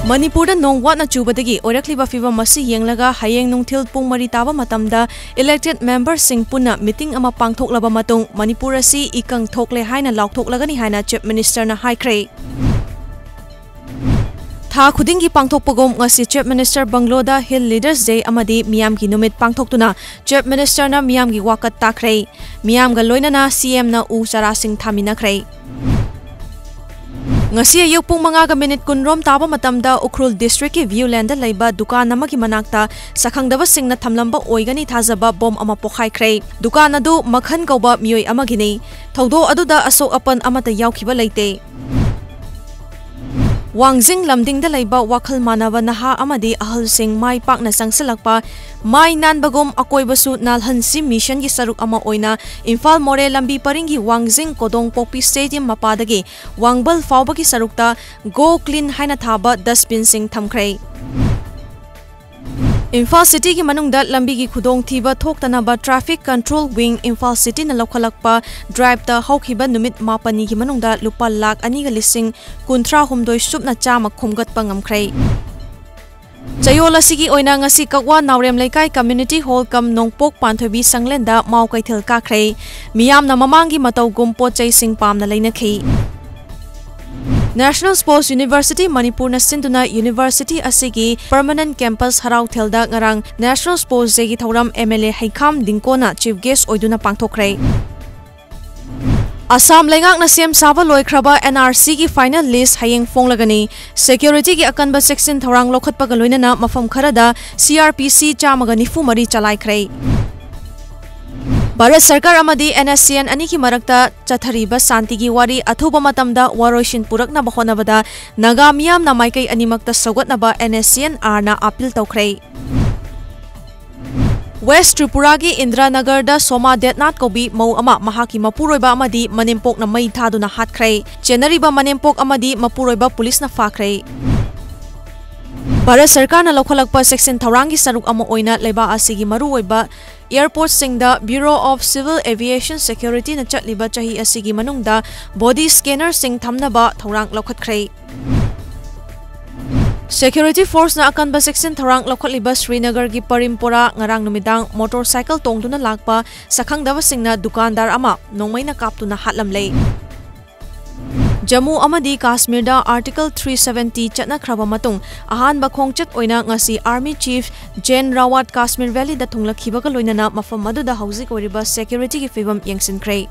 Manipur nong watna chubadagi orakliba fiva masi yenglaga hayeng nungthil pung mari taba matamda elected members sing punna meeting ama pangthoklaba matung Manipur asi ikang thokle haina laukhthoklagani haina chief minister na haikre. Tha khudingi pangthokpagom ngasi chief minister Bangloda Hill Leaders Day amadi miyamgi numit pangthoktuna chief minister na miyamgi wakat takre. Miyamga loinana CM na u sarasing thaminakre. Ngasi ayuk pung mga minute kunrom taba matamda Ukhrul District ki Viewland laiba dukan namagi manakta sakhangdaba singna thamlamba oigani thazaba bom ama pokhaikre. Dukan adu makhan kauba miyoi amagini. Thaudo aduda asok apan amata yaukhiba leite. Wangjing lamding da laiba wakhal manaba naha amadi ahal sing mai pakna sangsalakpa mai nanbagom akoibasu nalhansi mission gi saruk ama oina Imphal More lambi paringi Wangjing Kodong Pokpi Stadium mapadagi Wangbal faubagi sarukta Go Clean haina thaba dustbin sing thamkhre. Imphal City ki manungda lambi gi khudong thiba thoktanaba Traffic Control Wing Imphal City na lokhalakpa drive ta hawkhiba numit mapani gi manungda lupa lakh 2,53 subna chama khumgat pangamkhre. Chayola sigi oina ngasi kakwa Naurem Laikai Community Hall kam Nongpok Panthobi Sanglenda Maukaithil kakre. Miyam na mamangi matau gumpo chai sing pam na lainakhi. National Sports University Manipur na sinduna University asigi permanent campus harau thelda ngarang National Sports Day gi thoram MLA Haikham Dingkona chief guest oiduna pangthokre. Assam lengak na sem saba loikraba NRC ki final list hayeng fonglagani security ki akanba section thorang lokhatpa galoinana mafam kharada CRPC chamaga nifu mari chalaikre. Bharat Sarkar amadi NSCN ani ki marakta chathariba santi gi wari athuba matamda waroishin purakna bahonabada naga miyam na maikai animakta sogatnaba NSCN arna appeal tawkhre. West Tripura gi Indranagar da Soma Detnath Kobi mau ama mahaki mapuroiba amadi Manimpok na mai thaduna hatkre. Chenariba Manimpok amadi mapuroiba police na fakre. Bharat Sarkar na lokhalakpa section tharangi saruk ama oina leba asigi maruoiba airport singda Bureau of Civil Aviation Security na chatliba chahi asigi manungda body scanner sing thamnaba thorang lokhatkre. Security force na akanba section tharang lokhatliba Srinagar gi Parimpora ngarang numidang motorcycle tongduna lakpa sakhangdaba singna dukandar ama nongmai na kaptuna hatlamle. Jammu amadi Kashmir da Article 370 chatna khraba matung ahanba khongchat oina ngasi Army Chief Jen Rawat Kashmir Valley da thunglakhiba ka loinana mafam adu da hauzik oriba security ki fibam yengsinkre.